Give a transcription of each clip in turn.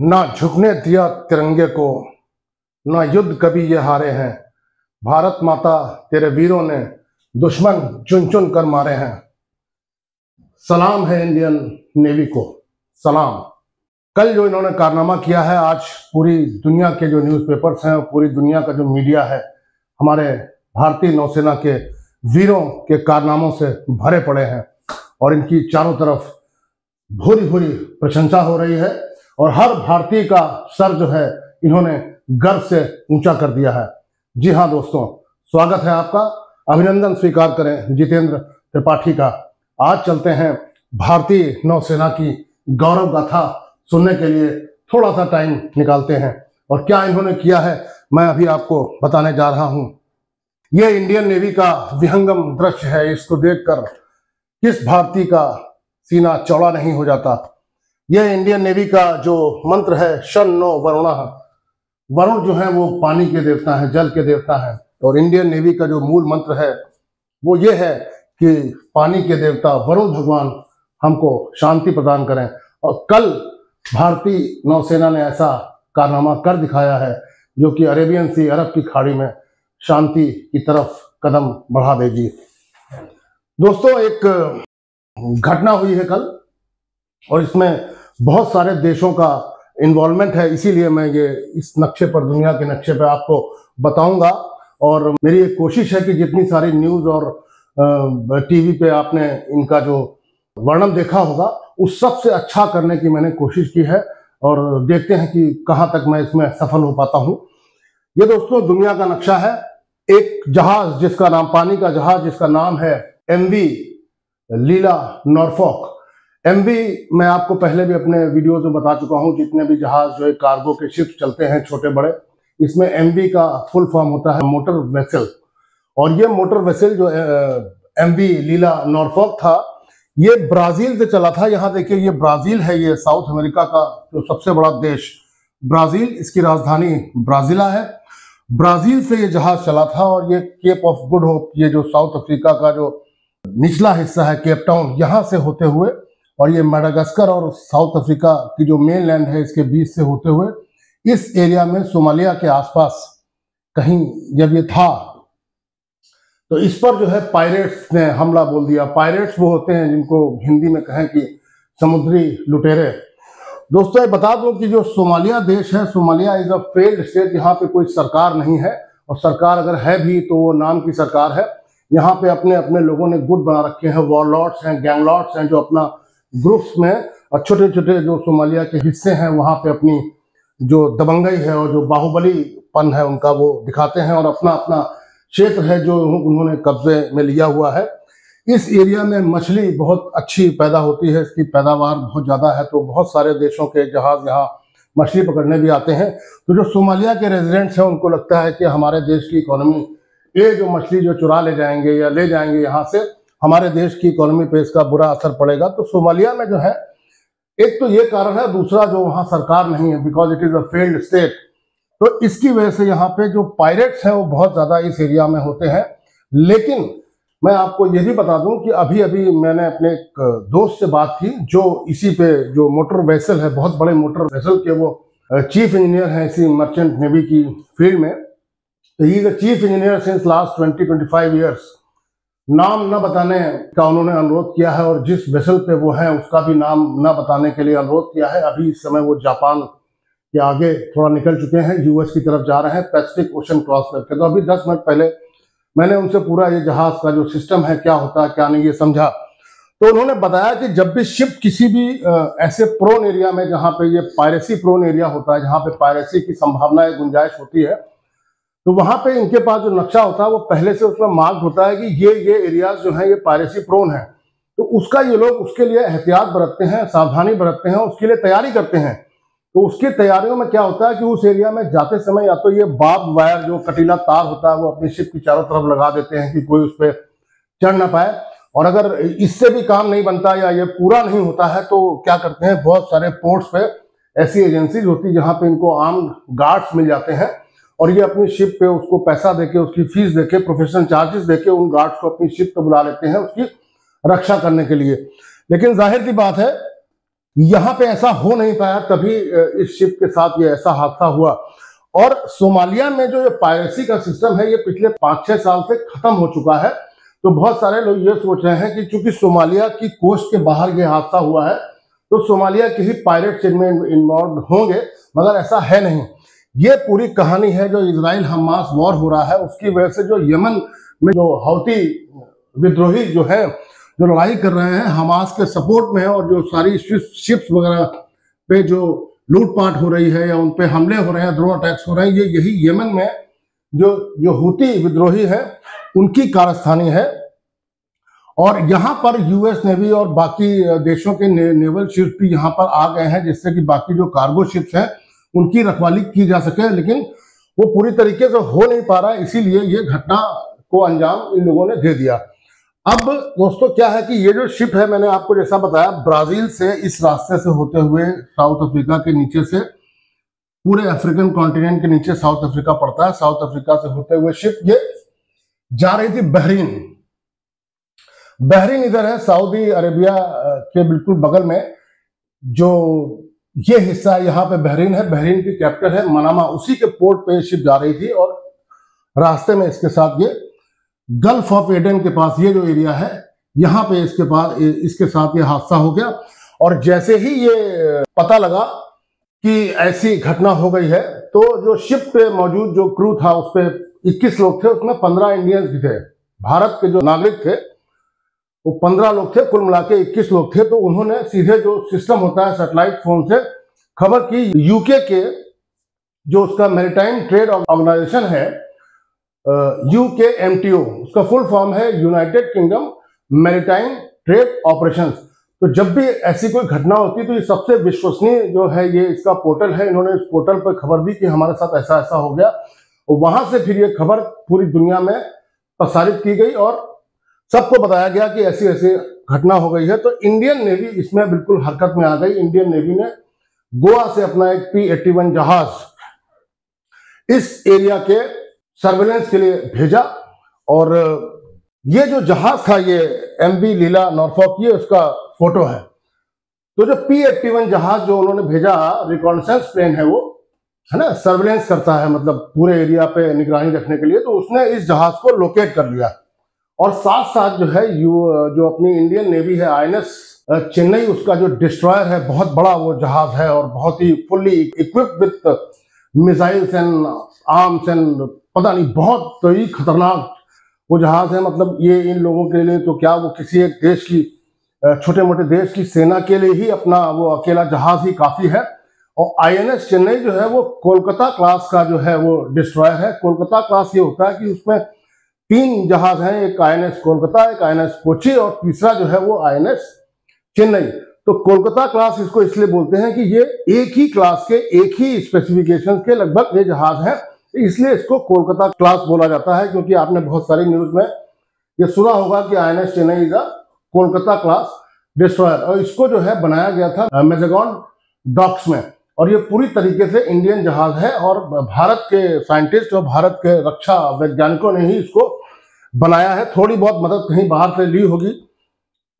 ना झुकने दिया तिरंगे को, ना युद्ध कभी ये हारे हैं। भारत माता तेरे वीरों ने दुश्मन चुन चुन कर मारे हैं। सलाम है इंडियन नेवी को, सलाम। कल जो इन्होंने कारनामा किया है, आज पूरी दुनिया के जो न्यूज़पेपर्स हैं और पूरी दुनिया का जो मीडिया है हमारे भारतीय नौसेना के वीरों के कारनामों से भरे पड़े हैं और इनकी चारों तरफ भूरी भूरी प्रशंसा हो रही है और हर भारतीय का सर जो है इन्होंने गर्व से ऊंचा कर दिया है। जी हाँ दोस्तों, स्वागत है आपका। अभिनंदन स्वीकार करें जितेंद्र त्रिपाठी का। आज चलते हैं भारतीय नौसेना की गौरव गाथा सुनने के लिए, थोड़ा सा टाइम निकालते हैं और क्या इन्होंने किया है मैं अभी आपको बताने जा रहा हूं। यह इंडियन नेवी का विहंगम दृश्य है। इसको देखकर किस भारतीय का सीना चौड़ा नहीं हो जाता। यह इंडियन नेवी का जो मंत्र है, शन्नो वरुणः। वरुण जो है वो पानी के देवता है, जल के देवता है, और इंडियन नेवी का जो मूल मंत्र है वो ये है कि पानी के देवता वरुण भगवान हमको शांति प्रदान करें। और कल भारतीय नौसेना ने ऐसा कारनामा कर दिखाया है जो कि अरेबियन सी, अरब की खाड़ी में शांति की तरफ कदम बढ़ा देगी। दोस्तों, एक घटना हुई है कल और इसमें बहुत सारे देशों का इन्वॉल्वमेंट है, इसीलिए मैं ये इस नक्शे पर, दुनिया के नक्शे पर आपको बताऊंगा। और मेरी एक कोशिश है कि जितनी सारी न्यूज़ और टीवी पे आपने इनका जो वर्णन देखा होगा उस सब से अच्छा करने की मैंने कोशिश की है और देखते हैं कि कहाँ तक मैं इसमें सफल हो पाता हूँ। ये दोस्तों दुनिया का नक्शा है। एक जहाज जिसका नाम, पानी का जहाज जिसका नाम है एमवी लीला नॉरफॉक। एमवी मैं आपको पहले भी अपने वीडियोज में बता चुका हूँ। जितने भी जहाज जो है कार्गो के शिप चलते हैं छोटे बड़े, इसमें एमवी का फुल फॉर्म होता है मोटर वेसल। और ये मोटर वेसल जो एमवी लीला नॉरफॉक था, ये ब्राजील से चला था। यहाँ देखिए, ये ब्राजील है, ये साउथ अमेरिका का जो सबसे बड़ा देश ब्राजील, इसकी राजधानी ब्राजीला है। ब्राजील से ये जहाज चला था और ये केप ऑफ गुड होप, ये जो साउथ अफ्रीका का जो निचला हिस्सा है केप टाउन, यहाँ से होते हुए और ये मेडागास्कर और साउथ अफ्रीका की जो मेन लैंड है इसके बीच से होते हुए इस एरिया में सोमालिया के आसपास कहीं जब ये था तो इस पर जो है पायरेट्स ने हमला बोल दिया। पायरेट्स वो होते हैं जिनको हिंदी में कहें कि समुद्री लुटेरे। दोस्तों, ये बता दूं कि जो सोमालिया देश है, Somalia is a failed state. यहाँ पे कोई सरकार नहीं है और सरकार अगर है भी तो वो नाम की सरकार है। यहाँ पे अपने अपने लोगों ने गुट बना रखे हैं, वॉरलॉर्ड्स हैं, गैंगलॉर्ड्स हैं, जो अपना ग्रुप्स में और छोटे छोटे जो सोमालिया के हिस्से हैं वहाँ पे अपनी जो दबंगई है और जो बाहुबलीपन है उनका वो दिखाते हैं और अपना अपना क्षेत्र है जो उन्होंने कब्जे में लिया हुआ है। इस एरिया में मछली बहुत अच्छी पैदा होती है, इसकी पैदावार बहुत ज़्यादा है, तो बहुत सारे देशों के जहाज यहाँ मछली पकड़ने भी आते हैं। तो जो सोमालिया के रेजिडेंट्स हैं उनको लगता है कि हमारे देश की इकोनॉमी, ये जो मछली जो चुरा ले जाएंगे या ले जाएंगे यहाँ से, हमारे देश की इकोनॉमी पे इसका बुरा असर पड़ेगा। तो सोमालिया में जो है, एक तो ये कारण है, दूसरा जो वहाँ सरकार नहीं है, because it is a failed state. तो इसकी वजह से यहाँ पे जो पायरेट्स हैं वो बहुत ज़्यादा इस एरिया में होते हैं। लेकिन मैं आपको ये भी बता दूं कि अभी अभी मैंने अपने एक दोस्त से बात की जो इसी पे, जो मोटर वेसल है, बहुत बड़े मोटर वेसल के वो चीफ इंजीनियर हैं इसी मर्चेंट नेवी की फील्ड में। तो he is a chief engineer since last 20-25 years. नाम न बताने का उन्होंने अनुरोध किया है और जिस वेसल पे वो हैं उसका भी नाम न बताने के लिए अनुरोध किया है। अभी इस समय वो जापान के आगे थोड़ा निकल चुके हैं, यूएस की तरफ जा रहे हैं, पैसिफिक ओशन क्रॉस करके। तो अभी 10 मिनट पहले मैंने उनसे पूरा ये जहाज का जो सिस्टम है, क्या होता है क्या नहीं, ये समझा। तो उन्होंने बताया कि जब भी शिप किसी भी ऐसे प्रोन एरिया में, जहाँ पे ये पायरेसी प्रोन एरिया होता है, जहाँ पे पायरेसी की संभावना, गुंजाइश होती है, तो वहाँ पे इनके पास जो नक्शा होता है वो पहले से उसमें मार्क होता है कि ये एरियाज जो है ये पायरेसी प्रोन है। तो उसका ये लोग उसके लिए एहतियात बरतते हैं, सावधानी बरतते हैं, उसके लिए तैयारी करते हैं। तो उसकी तैयारियों में क्या होता है कि उस एरिया में जाते समय या तो ये बार्ब वायर, जो कटीला तार होता है, वो अपनी शिप की चारों तरफ लगा देते हैं कि कोई उस पर चढ़ ना पाए। और अगर इससे भी काम नहीं बनता या ये पूरा नहीं होता है तो क्या करते हैं, बहुत सारे पोर्ट्स पे ऐसी एजेंसीज होती है जहाँ पे इनको आर्म्ड गार्ड्स मिल जाते हैं और ये अपनी शिप पे उसको पैसा देके, उसकी फीस देके, प्रोफेशनल चार्जेस देके उन गार्ड्स को अपनी शिप पे बुला लेते हैं उसकी रक्षा करने के लिए। लेकिन जाहिर सी बात है यहाँ पे ऐसा हो नहीं पाया, तभी इस शिप के साथ ये ऐसा हादसा हुआ। और सोमालिया में जो पायरेसी का सिस्टम है ये पिछले 5-6 साल से खत्म हो चुका है। तो बहुत सारे लोग ये सोच रहे हैं कि चूंकि सोमालिया की कोस्ट के बाहर ये हादसा हुआ है तो सोमालिया के ही पायरेट्स इनमें इन्वॉल्व होंगे, मगर ऐसा है नहीं। ये पूरी कहानी है जो इजराइल हमास वॉर हो रहा है उसकी वजह से, जो यमन में जो हौती विद्रोही जो है जो लड़ाई कर रहे हैं हमास के सपोर्ट में, और जो सारी शिप्स वगैरह पे जो लूटपाट हो रही है या उन पे हमले हो रहे हैं, ड्रोन अटैक्स हो रहे हैं, ये यही यमन में जो हूती विद्रोही है उनकी कारस्तानी है। और यहाँ पर यूएस नेवी और बाकी देशों के नेवल शिप्स भी यहाँ पर आ गए हैं, जिससे कि बाकी जो कार्गो शिप्स हैं उनकी रखवाली की जा सके, लेकिन वो पूरी तरीके से हो नहीं पा रहा है, इसीलिए ये घटना को अंजाम इन लोगों ने दे दिया। अब दोस्तों क्या है कि ये जो शिप है, मैंने आपको जैसा बताया, ब्राजील से इस रास्ते से होते हुए साउथ अफ्रीका के नीचे से, पूरे अफ्रीकन कॉन्टिनेंट के नीचे साउथ अफ्रीका पड़ता है, साउथ अफ्रीका से होते हुए शिप ये जा रही थी बहरीन। बहरीन इधर है सऊदी अरेबिया के बिल्कुल बगल में, जो ये हिस्सा यहाँ पे बहरीन है, बहरीन की कैपिटल है मनामा, उसी के पोर्ट पे शिप जा रही थी। और रास्ते में इसके साथ ये गल्फ ऑफ एडन के पास ये जो एरिया है यहाँ पे इसके साथ ये हादसा हो गया। और जैसे ही ये पता लगा कि ऐसी घटना हो गई है तो जो शिप पे मौजूद जो क्रू था उस पे 21 लोग थे, उसमें 15 इंडियंस भी थे, भारत के जो नागरिक थे वो 15 लोग थे, कुल मिला के 21 लोग थे। तो उन्होंने सीधे जो सिस्टम होता है सैटेलाइट फोन से खबर की यूके के जो उसका मैरीटाइम ट्रेड ऑर्गेनाइजेशन है UKMTO, उसका फुल फॉर्म है United Kingdom maritime trade operations. तो जब भी ऐसी कोई घटना होती है तो ये सबसे विश्वसनीय जो है ये इसका पोर्टल है, इन्होंने इस पोर्टल पर खबर दी कि हमारे साथ ऐसा ऐसा हो गया, और वहां से फिर ये खबर पूरी दुनिया में प्रसारित की गई और सबको बताया गया कि ऐसी ऐसी घटना हो गई है। तो इंडियन नेवी इसमें बिल्कुल हरकत में आ गई। इंडियन नेवी ने गोवा से अपना एक P-81 जहाज इस एरिया के सर्वेलेंस के लिए भेजा, और ये जो जहाज था ये MV लीला नॉर्फॉक, ये उसका फोटो है। तो जो P-81 जहाज जो उन्होंने भेजा, रिकॉन्नेसेंस प्लेन है वो, है ना, सर्वेलेंस करता है, मतलब पूरे एरिया पे निगरानी रखने के लिए। तो उसने इस जहाज को लोकेट कर लिया, और साथ साथ जो है जो अपनी इंडियन नेवी है INS चेन्नई, उसका जो डिस्ट्रॉयर है, बहुत बड़ा वो जहाज है और बहुत ही fully equipped with missiles and arms एंड पता नहीं बहुत ही खतरनाक वो जहाज है। मतलब ये इन लोगों के लिए तो क्या, वो किसी एक देश की, छोटे मोटे देश की सेना के लिए ही अपना वो अकेला जहाज ही काफी है। और INS चेन्नई जो है वो कोलकाता क्लास का जो है वो डिस्ट्रॉयर है। कोलकाता क्लास ये होता है कि उसमें 3 जहाज हैं, एक INS कोलकाता, एक INS कोची और तीसरा जो है वो INS चेन्नई। तो कोलकाता क्लास इसको इसलिए बोलते हैं कि ये एक ही क्लास के, एक ही स्पेसिफिकेशन के लगभग ये जहाज है, इसलिए इसको कोलकाता क्लास बोला जाता है। क्योंकि आपने बहुत सारी न्यूज में ये सुना होगा कि INS Chennai is a Kolkata class destroyer, और इसको जो है बनाया गया था मेजागॉन डॉक्स में, और ये पूरी तरीके से इंडियन जहाज है। और भारत के साइंटिस्ट और भारत के रक्षा वैज्ञानिकों ने ही इसको बनाया है। थोड़ी बहुत मदद कहीं बाहर से ली होगी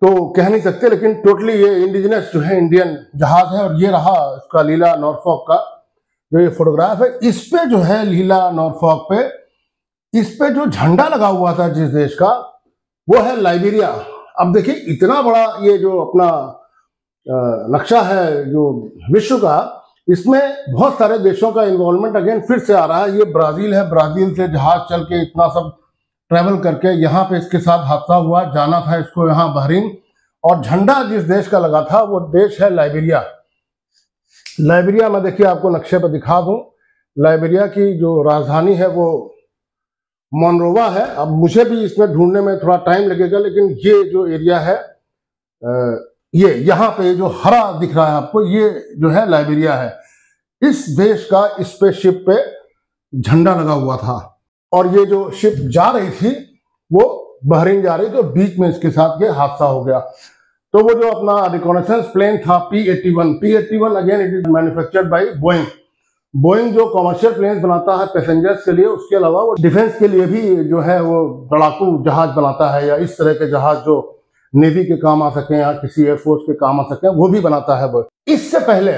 तो कह नहीं सकते, लेकिन टोटली ये इंडिजिनस जो है इंडियन जहाज है। और ये रहा इसका लीला नॉर्फॉक का जो ये फोटोग्राफ है, इस पे जो है लीला नॉर्फॉक पे, इस पे जो झंडा लगा हुआ था जिस देश का, वो है लाइबेरिया। अब देखिए इतना बड़ा ये जो अपना नक्शा है जो विश्व का, इसमें बहुत सारे देशों का इन्वॉल्वमेंट अगेन फिर से आ रहा है। ये ब्राजील है, ब्राजील से जहाज चल के इतना सब ट्रेवल करके यहाँ पे इसके साथ हादसा हुआ, जाना था इसको यहाँ बहरीन, और झंडा जिस देश का लगा था वो देश है लाइबेरिया। लाइबेरिया मैं देखिए आपको नक्शे पर दिखा दूं, लाइबेरिया की जो राजधानी है वो मोनरोवा है। अब मुझे भी इसमें ढूंढने में थोड़ा टाइम लगेगा, लेकिन ये जो एरिया है, ये यहाँ पे जो हरा दिख रहा है आपको, ये जो है लाइबेरिया है। इस देश का स्पेसशिप पे झंडा लगा हुआ था, और ये जो शिप जा रही थी वो बहरीन जा रही थी, तो बीच में इसके साथ ये हादसा हो गया। तो वो जो अपना रिकॉनेसेंस प्लेन था P-81 again it is manufactured by Boeing. Boeing जो कमर्शियल प्लेन्स बनाता है पैसेंजर्स के लिए, उसके अलावा वो डिफेंस के लिए भी जो है वो लड़ाकू जहाज बनाता है, या इस तरह के जहाज जो नेवी के काम आ सके या किसी एयरफोर्स के काम आ सके, वो भी बनाता है वो। इससे पहले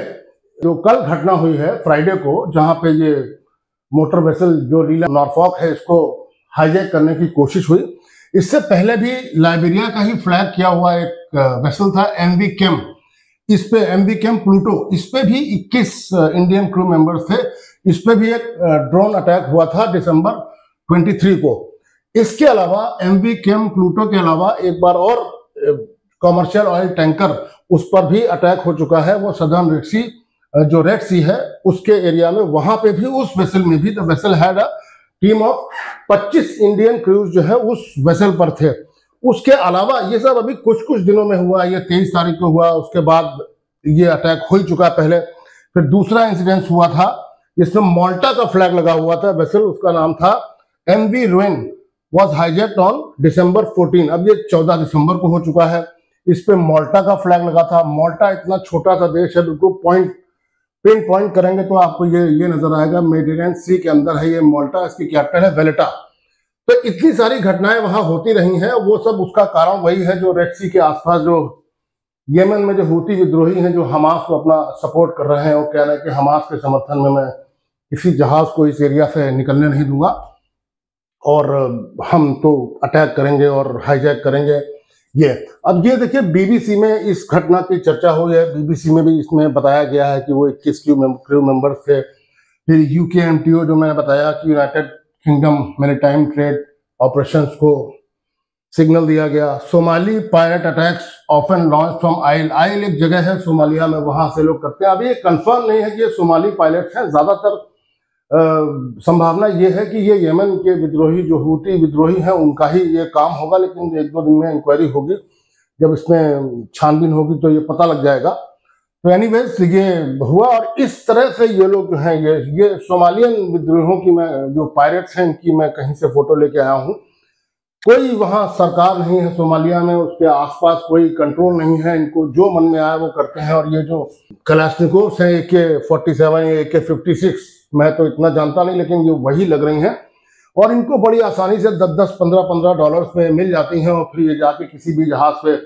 जो कल घटना हुई है फ्राइडे को, जहां पे ये मोटर वेसल जो रीला नॉरफॉक है इसको हाईजैक करने की कोशिश हुई, इससे पहले भी लाइबेरिया का ही फ्लैग किया हुआ एक वेसल था एमवी केम। इस पे एमवी केम प्लूटो, इस पे भी 21 इंडियन क्रू मेंबर्स थे। इस पे भी एक ड्रोन अटैक हुआ था दिसंबर 23 को। इसके अलावा एमवी केम प्लूटो के अलावा एक बार और कमर्शियल ऑयल टैंकर, उस पर भी अटैक हो चुका है। वो सदर्न रेड सी, जो रेड सी है उसके एरिया में, वहां पे भी उस वेसल में भी the vessel had a team of 25 Indian cruise जो है उस वेसल पर थे। उसके अलावा ये सब अभी कुछ दिनों में हुआ, ये 23 तारीख को हुआ, उसके बाद ये अटैक हो ही चुका पहले। फिर दूसरा इंसिडेंस हुआ था जिसमें माल्टा का फ्लैग लगा हुआ था वेसल, उसका नाम था MV Ruen, was hijacked on December 14। अब ये 14 दिसंबर को हो चुका है। इस पे माल्टा का फ्लैग लगा था। माल्टा इतना छोटा सा देश है, बिल्कुल पिन पॉइंट करेंगे तो आपको ये नजर आएगा, मेडिटेरेनियन सी के अंदर है ये माल्टा, इसकी कैपिटल है वेलेटा। तो इतनी सारी घटनाएं वहां होती रही हैं, वो सब उसका कारण वही है जो रेड सी के आसपास जो यमन में जो हूती विद्रोही हैं जो हमास को अपना सपोर्ट कर रहे हैं, वो कह रहे हैं कि हमास के समर्थन में मैं किसी जहाज को इस एरिया से निकलने नहीं दूंगा और हम तो अटैक करेंगे और हाईजैक करेंगे। ये अब ये देखिए, बीबीसी में इस घटना की चर्चा हुई है। बीबीसी में भी इसमें बताया गया है कि वो 21 क्रू मेंबर्स थे। फिर UKMTO जो मैंने बताया कि United Kingdom maritime trade operations को सिग्नल दिया गया। Somali pirate attacks often launch from Eyl. Eyl एक जगह है सोमालिया में, वहां से लोग करते हैं। अभी ये कंफर्म नहीं है कि ये सोमाली पायलट्स हैं, ज्यादातर संभावना ये है कि ये यमन के विद्रोही जो हूती विद्रोही हैं उनका ही ये काम होगा, लेकिन 1-2 दिन में इंक्वायरी होगी, जब इसमें छानबीन होगी तो ये पता लग जाएगा। तो एनीवेज ये हुआ और इस तरह से ये लोग जो हैं ये सोमालियन विद्रोहियों की, मैं जो पायरेट्स हैं इनकी मैं कहीं से फोटो लेके आया हूँ। कोई वहां सरकार नहीं है सोमालिया में, उसके आसपास कोई कंट्रोल नहीं है, इनको जो मन में आया वो करते हैं। और ये जो कलाश्निकोव्स हैं AK-47 या AK-56, मैं तो इतना जानता नहीं, लेकिन ये वही लग रही हैं और इनको बड़ी आसानी से 10-10, 15-15 डॉलर्स में मिल जाती हैं और फिर ये जाके किसी भी जहाज पे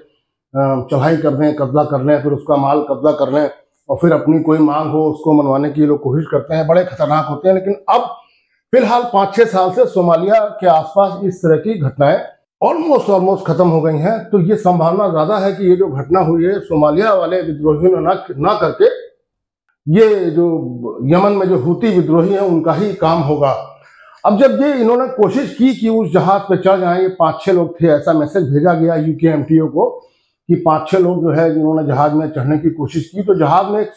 चढ़ाई कर दें, कब्जा कर लें, फिर उसका माल कब्जा कर लें और फिर अपनी कोई मांग हो उसको मनवाने की ये लोग कोशिश करते हैं। बड़े खतरनाक होते हैं। लेकिन अब फिलहाल 5-6 साल से सोमालिया के आसपास इस तरह की घटनाएं ऑलमोस्ट खत्म हो गई हैं। तो ये संभावना ज्यादा है कि ये जो घटना हुई है सोमालिया वाले विद्रोहियों ने ना करके ये जो यमन में जो हूती विद्रोही हैं उनका ही काम होगा। अब जब ये इन्होंने कोशिश की कि उस जहाज पे चढ़ जाएं, ये 5-6 लोग थे, ऐसा मैसेज भेजा गया UKMTO को कि 5-6 लोग जो है जिन्होंने जहाज में चढ़ने की कोशिश की। तो जहाज में एक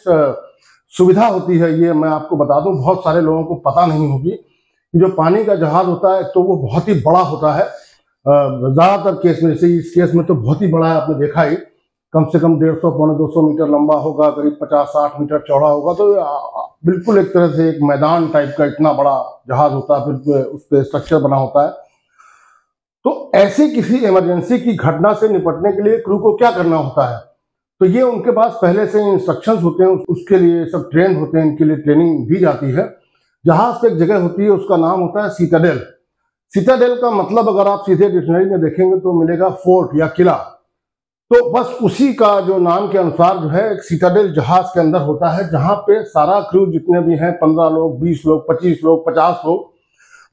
सुविधा होती है, ये मैं आपको बता दूं, बहुत सारे लोगों को पता नहीं होगी कि जो पानी का जहाज होता है तो वो बहुत ही बड़ा होता है। ज्यादातर केस में, जैसे इस केस में तो बहुत ही बड़ा है, आपने देखा ही, कम से कम 150-200 मीटर लंबा होगा, करीब 50-60 मीटर चौड़ा होगा। तो बिल्कुल एक तरह से एक मैदान टाइप का इतना बड़ा जहाज होता है, फिर उस पर स्ट्रक्चर बना होता है। तो ऐसी किसी इमरजेंसी की घटना से निपटने के लिए क्रू को क्या करना होता है, तो ये उनके पास पहले से इंस्ट्रक्शंस होते हैं, उसके लिए सब ट्रेन होते हैं, इनके लिए ट्रेनिंग दी जाती है। जहाज पे एक जगह होती है, उसका नाम होता है सिटाडेल। सिटाडेल का मतलब अगर आप सीधे डिक्शनरी में देखेंगे तो मिलेगा फोर्ट या किला। तो बस उसी का जो नाम के अनुसार जो है एक सिटाडेल जहाज के अंदर होता है, जहां पे सारा क्रू जितने भी हैं, 15 लोग, 20 लोग, 25 लोग, 50 लोग,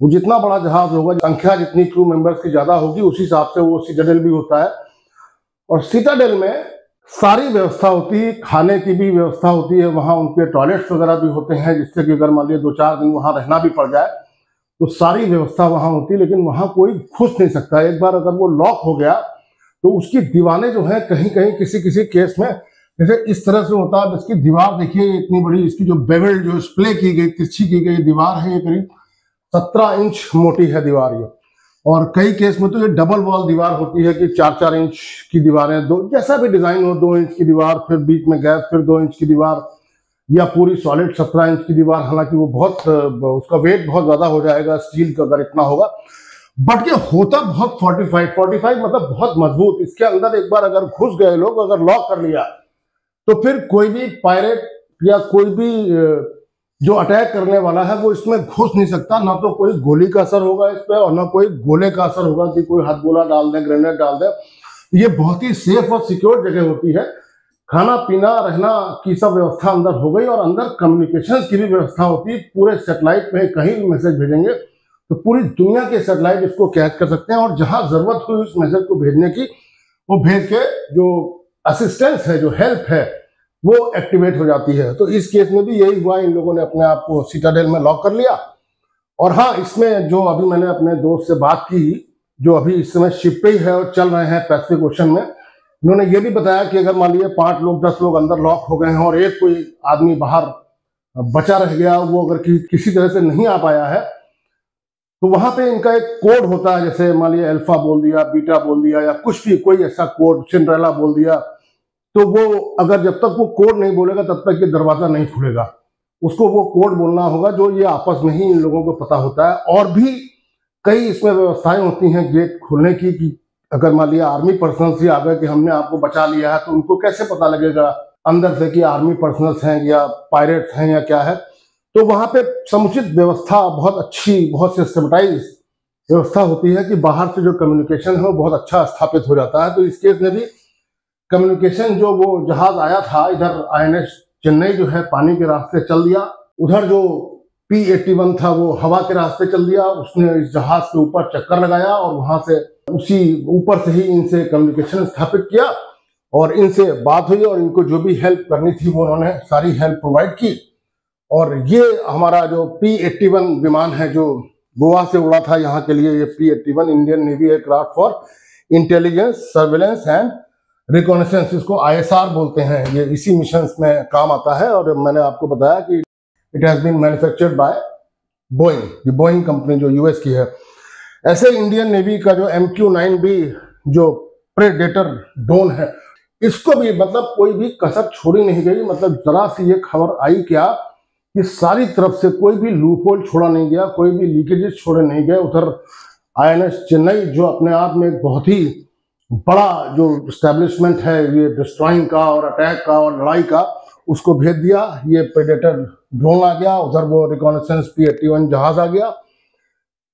वो जितना बड़ा जहाज होगा, संख्या जितनी क्रू मेंबर्स की ज्यादा होगी उस हिसाब से वो सिटाडेल भी होता है। और सिटाडेल में सारी व्यवस्था होती है, खाने की भी व्यवस्था होती है, वहां उनके टॉयलेट्स वगैरह भी होते हैं, जिससे कि अगर मान लिया 2-4 दिन वहां रहना भी पड़ जाए तो सारी व्यवस्था वहां होती है। लेकिन वहां कोई घुस नहीं सकता। एक बार अगर वो लॉक हो गया तो उसकी दीवारें जो है कहीं कहीं किसी केस में जैसे इस तरह से होता है। इसकी दीवार देखिए इतनी बड़ी, इसकी जो बेवल्ड जो स्प्ले की गई, तिरछी की गई दीवार है, ये करीब 17 इंच मोटी है दीवार ये। और कई केस में तो ये डबल वॉल दीवार होती है कि 4-4 इंच की दीवारें, दो जैसा भी डिजाइन हो, 2 इंच की दीवार, फिर बीच में गैप, फिर 2 इंच की दीवार, या पूरी सॉलिड 17 इंच की दीवार। हालांकि वो बहुत, उसका वेट बहुत ज्यादा हो जाएगा स्टील का अगर इतना होगा, बट ये होता बहुत 45 मतलब बहुत मजबूत। इसके अंदर एक बार अगर घुस गए लोग, अगर लॉक कर लिया, तो फिर कोई भी पायरेट या कोई भी जो अटैक करने वाला है वो इसमें घुस नहीं सकता। ना तो कोई गोली का असर होगा इस पे और ना कोई गोले का असर होगा कि कोई हाथ गोला डाल दे, ग्रेनेड डाल दे। ये बहुत ही सेफ और सिक्योर जगह होती है। खाना पीना रहना की सब व्यवस्था अंदर हो गई और अंदर कम्युनिकेशन की भी व्यवस्था होती है। पूरे सैटेलाइट में कहीं भी मैसेज भेजेंगे तो पूरी दुनिया के सैटेलाइट इसको कैच कर सकते हैं और जहां जरूरत हुई उस मैसेज को भेजने की, वो भेज के जो असिस्टेंस है, जो हेल्प है, वो एक्टिवेट हो जाती है। तो इस केस में भी यही हुआ, इन लोगों ने अपने आप को सिटाडेल में लॉक कर लिया। और हाँ, इसमें जो अभी मैंने अपने दोस्त से बात की, जो अभी इस समय शिप पे ही है और चल रहे हैं पैसिफिक ओशन में, उन्होंने ये भी बताया कि अगर मान लीजिए 5 लोग 10 लोग अंदर लॉक हो गए हैं और एक कोई आदमी बाहर बचा रह गया, वो अगर किसी तरह से नहीं आ पाया है, तो वहां पे इनका एक कोड होता है। जैसे मान लीजिए अल्फा बोल दिया, बीटा बोल दिया, या कुछ भी कोई ऐसा कोड, सिंड्रेला बोल दिया, तो वो अगर जब तक वो कोड नहीं बोलेगा तब तक ये दरवाजा नहीं खुलेगा। उसको वो कोड बोलना होगा जो ये आपस में ही इन लोगों को पता होता है। और भी कई इसमें व्यवस्थाएं होती हैं गेट खोलने की, कि अगर मान लिया आर्मी पर्सनल ही आ गए कि हमने आपको बचा लिया है, तो उनको कैसे पता लगेगा अंदर से कि आर्मी पर्सनल्स हैं या पायरेट्स हैं या क्या है। तो वहां पे समुचित व्यवस्था, बहुत अच्छी, बहुत सिस्टमेटाइज व्यवस्था होती है कि बाहर से जो कम्युनिकेशन है वो बहुत अच्छा स्थापित हो जाता है। तो इस केस में भी कम्युनिकेशन, जो वो जहाज आया था इधर INS चेन्नई जो है पानी के रास्ते चल दिया, उधर जो P-81 था वो हवा के रास्ते चल दिया। उसने इस जहाज के ऊपर चक्कर लगाया और वहां से उसी ऊपर से ही इनसे कम्युनिकेशन स्थापित किया और इनसे बात हुई और इनको जो भी हेल्प करनी थी वो उन्होंने सारी हेल्प प्रोवाइड की। और ये हमारा जो P-81 विमान है जो गोवा से उड़ा था यहाँ के लिए, ये P-81 Indian navy aircraft for intelligence, surveillance and reconnaissance, इसको ISR बोलते हैं। ये इसी मिशन में काम आता है। और मैंने आपको बताया कि it has been manufactured by Boeing, ये बोइंग कंपनी जो US की है। ऐसे इंडियन नेवी का जो MQ-9B जो प्रेडेटर ड्रोन है, इसको भी मतलब कोई भी कसर छोड़ी नहीं गई। मतलब जरा सी ये खबर आई क्या कि सारी तरफ से कोई भी लूपहोल छोड़ा नहीं गया, कोई भी लीकेजेस छोड़े नहीं गए। उधर INS चेन्नई जो अपने आप में एक बहुत ही बड़ा जो स्टैब्लिशमेंट है ये डिस्ट्रॉइंग का और अटैक का और लड़ाई का, उसको भेज दिया। ये प्रेडेटर ड्रोन आ गया, उधर वो रिकॉनेसेंस P-81 जहाज आ गया।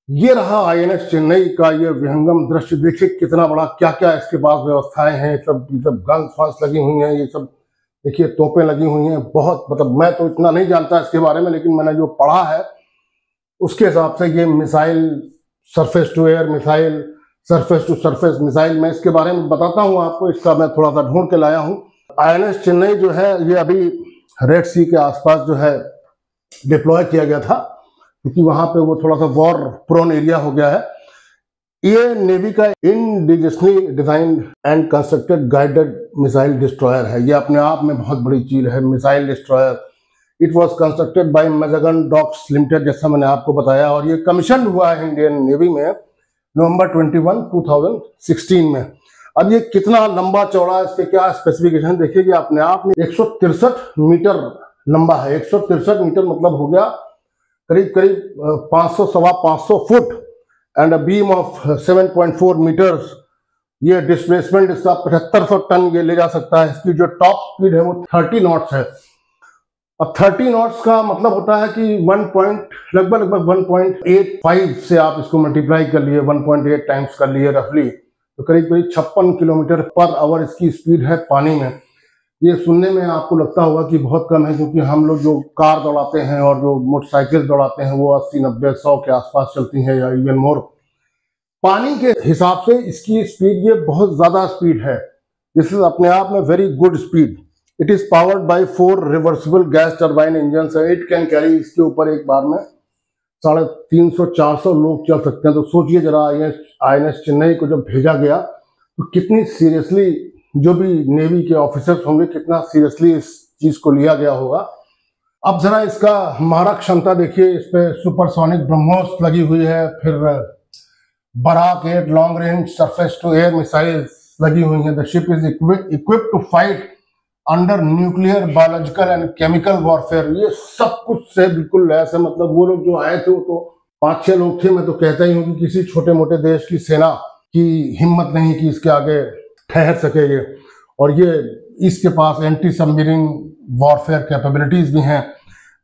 ये रहा INS चेन्नई का ये विहंगम दृश्य। देखिए कितना बड़ा, क्या क्या इसके पास व्यवस्थाएं हैं। सब गन्स फंस लगी हुई हैं, ये सब देखिए तोपें लगी हुई हैं। बहुत, मतलब मैं तो इतना नहीं जानता इसके बारे में, लेकिन मैंने जो पढ़ा है उसके हिसाब से ये missile, surface to air missile, surface to surface missile, मैं इसके बारे में बताता हूँ आपको। इसका मैं थोड़ा सा ढूंढ के लाया हूँ। INS चेन्नई जो है ये अभी रेड सी के आसपास जो है डिप्लॉय किया गया था, क्योंकि वहां पे वो थोड़ा सा वॉर प्रोन एरिया हो गया है। ये नेवी का indigenously designed and constructed guided missile destroyer है। ये अपने आप में बहुत बड़ी चीज है, missile destroyer. It was constructed by Mazagon Docks Limited, जैसा मैंने आपको बताया, और ये कमीशन हुआ है इंडियन नेवी में नवंबर 21, 2016 में। अब ये कितना लंबा चौड़ा है, इसके क्या स्पेसिफिकेशन देखिए कि अपने आप में 163 मीटर लंबा है। 163 मीटर मतलब हो गया करीब करीब 500 सवा 500 feet and a beam of 7.4 metres. ये डिस्प्लेसमेंट इसका 7500 टन ये ले जा सकता है। इसकी जो टॉप स्पीड है वो 30 नॉट्स है। अब 30 नॉट्स का मतलब होता है कि लगभग 1.85 से आप इसको मल्टीप्लाई कर लिए, 1.8 टाइम्स कर लिए रफली, तो करीब करीब 56 किलोमीटर पर आवर इसकी स्पीड है पानी में। ये सुनने में आपको लगता होगा कि बहुत कम है, क्योंकि हम लोग जो कार दौड़ाते हैं और जो मोटरसाइकिल दौड़ाते हैं वो 80, 90, 100 के आसपास चलती हैं या इवन मोर। पानी के हिसाब से इसकी स्पीड ये बहुत ज्यादा स्पीड है। दिस इज अपने आप में very good speed. It is powered by 4 reversible gas turbine engine. It can carry, इसके ऊपर एक बार में 350-400 लोग चल सकते हैं। तो सोचिए जरा, INS चेन्नई को जब भेजा गया तो कितनी सीरियसली जो भी नेवी के ऑफिसर्स होंगे, कितना सीरियसली इस चीज को लिया गया होगा। अब जरा इसका मारक क्षमता देखिए। इस पे सुपरसोनिक ब्रह्मोस लगी हुई है, फिर Barak 8 long range surface to air missiles लगी हुई हैं। The ship is equipped to fight under nuclear, biological and chemical warfare. ये सब कुछ से बिल्कुल ऐसे, मतलब वो लोग जो आए थे वो तो 5-6 लोग थे। मैं तो कहता ही हूँ कि किसी छोटे मोटे देश की सेना की हिम्मत नहीं कि इसके आगे ठहर सके ये। और ये इसके पास एंटी सबमरीन वॉरफेयर कैपेबिलिटीज भी हैं।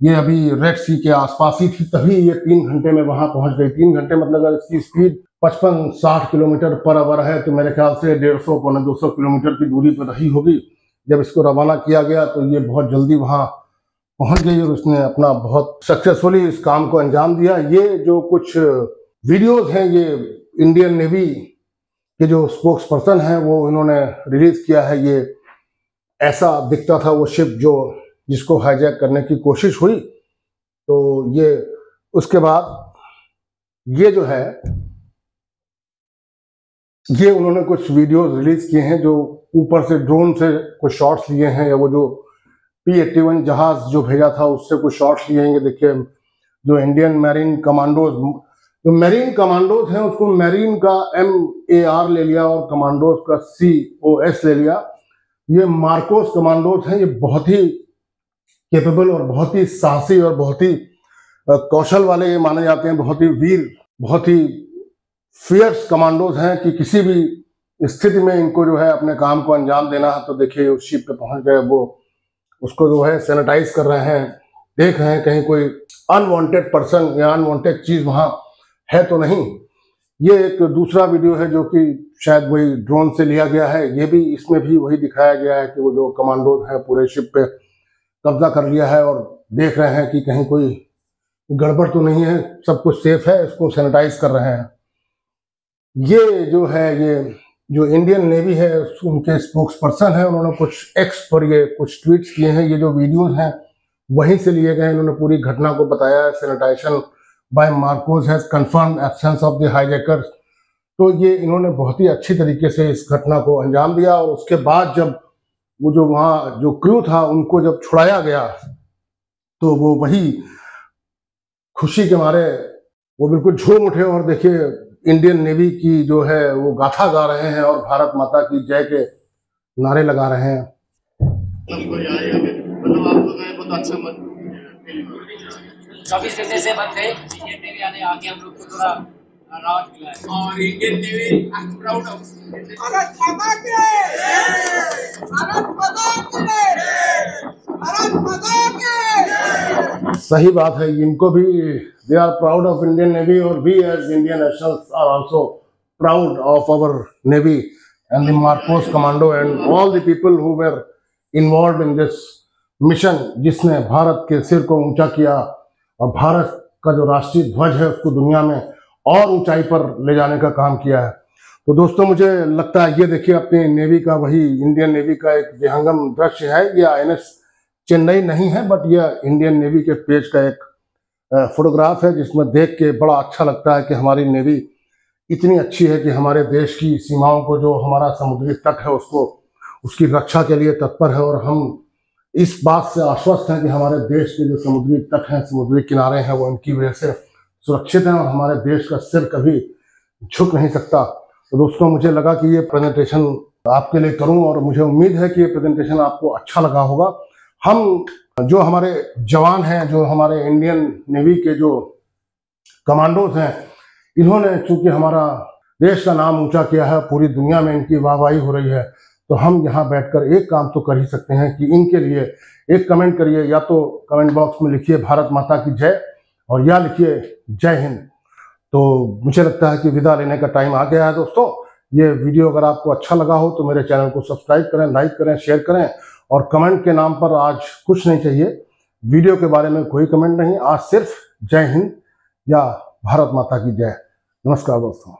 ये अभी रेड सी के आसपास ही थी, तभी ये 3 घंटे में वहां पहुंच गई। 3 घंटे मतलब अगर इसकी स्पीड 55-60 किलोमीटर पर आवर है, तो मेरे ख्याल से 150-200 किलोमीटर की दूरी पर रही होगी। जब इसको रवाना किया गया तो ये बहुत जल्दी वहाँ पहुंच गई और उसने अपना बहुत सक्सेसफुली इस काम को अंजाम दिया। ये जो कुछ वीडियोस हैं ये इंडियन नेवी के जो स्पोक्स पर्सन हैं वो इन्होंने रिलीज किया है। ये ऐसा दिखता था वो शिप जिसको हाईजैक करने की कोशिश हुई। तो ये उसके बाद ये जो है ये उन्होंने कुछ वीडियोस रिलीज किए हैं जो ऊपर से ड्रोन से कुछ शॉट्स लिए हैं, या वो जो P-81 जहाज जो भेजा था उससे कुछ शॉट्स लिए हैं। देखिए जो इंडियन मैरीन कमांडोज, जो मैरीन कमांडोज हैं उसको मैरीन का MAR ले लिया और कमांडोज का COS ले लिया। ये मार्कोस कमांडोज हैं, ये बहुत ही कैपेबल और बहुत ही साहसी और बहुत ही कौशल वाले ये माने जाते हैं, बहुत ही वीर, बहुत ही फियर्स कमांडोज हैं कि किसी भी स्थिति में इनको जो है अपने काम को अंजाम देना है। तो देखिए उस शिप पे पहुंच गए, वो उसको जो है सैनिटाइज कर रहे हैं, देख रहे हैं कहीं कोई अनवांटेड पर्सन या अनवांटेड चीज वहां है तो नहीं। ये एक दूसरा वीडियो है जो कि शायद वही ड्रोन से लिया गया है। ये भी इसमें भी वही दिखाया गया है कि वो जो कमांडोज हैं पूरे शिप पे कब्जा कर लिया है और देख रहे हैं कि कहीं कोई गड़बड़ तो नहीं है, सब कुछ सेफ है, इसको सैनिटाइज कर रहे हैं। ये जो है ये जो इंडियन नेवी है उनके स्पोक्स पर्सन है, उन्होंने कुछ एक्स पर ये कुछ ट्वीट्स किए हैं। ये जो वीडियोस हैं वहीं से लिए गए हैं। इन्होंने पूरी घटना को बताया है। Sanitization by MARCOS has confirmed absence of the hijackers. तो ये इन्होंने बहुत ही अच्छी तरीके से इस घटना को अंजाम दिया। और उसके बाद जब वो जो वहाँ जो क्रू था उनको जब छुड़ाया गया तो वो वही खुशी के मारे वो बिल्कुल झूम उठे और देखिए इंडियन नेवी की जो है वो गाथा गा रहे हैं और भारत माता की जय के नारे लगा रहे हैं। मतलब आपको बहुत अच्छा मन 24 घंटे से बंद थे, इंडियन नेवी आके हम लोग को थोड़ा राहत मिला है। और Indian navy I am proud of Bharat माता की जय, भारत माता की जय, भारत माता की। सही बात है, इनको भी they are proud of Indian navy और we as Indian nationals are also proud of our navy and the MARCOS commando and all the people who were involved in this mission, जिसने भारत के सिर को ऊंचा किया और भारत का जो राष्ट्रीय ध्वज है उसको दुनिया में और ऊंचाई पर ले जाने का काम किया है। तो दोस्तों मुझे लगता है ये देखिए अपनी नेवी का वही इंडियन नेवी का एक विहंगम दृश्य है। ये INS चेन्नई नहीं है बट यह इंडियन नेवी के पेज का एक फोटोग्राफ है जिसमें देख के बड़ा अच्छा लगता है कि हमारी नेवी इतनी अच्छी है कि हमारे देश की सीमाओं को, जो हमारा समुद्री तट है उसको, उसकी रक्षा के लिए तत्पर है। और हम इस बात से आश्वस्त हैं कि हमारे देश के जो समुद्री तट हैं, समुद्री किनारे हैं, वो इनकी वजह से सुरक्षित हैं और हमारे देश का सिर कभी झुक नहीं सकता। तो दोस्तों मुझे लगा कि ये प्रेजेंटेशन आपके लिए करूं और मुझे उम्मीद है कि ये प्रेजेंटेशन आपको अच्छा लगा होगा। हम जो हमारे जवान हैं, जो हमारे इंडियन नेवी के जो कमांडोज हैं, इन्होंने चूंकि हमारा देश का नाम ऊंचा किया है, पूरी दुनिया में इनकी वाहवाही हो रही है, तो हम यहाँ बैठकर एक काम तो कर ही सकते हैं कि इनके लिए एक कमेंट करिए, या तो कमेंट बॉक्स में लिखिए भारत माता की जय और या लिखिए जय हिंद। तो मुझे लगता है कि विदा लेने का टाइम आ गया है। दोस्तों ये वीडियो अगर आपको अच्छा लगा हो तो मेरे चैनल को सब्सक्राइब करें, लाइक करें, शेयर करें और कमेंट के नाम पर आज कुछ नहीं चाहिए, वीडियो के बारे में कोई कमेंट नहीं, आज सिर्फ जय हिंद या भारत माता की जय। नमस्कार दोस्तों।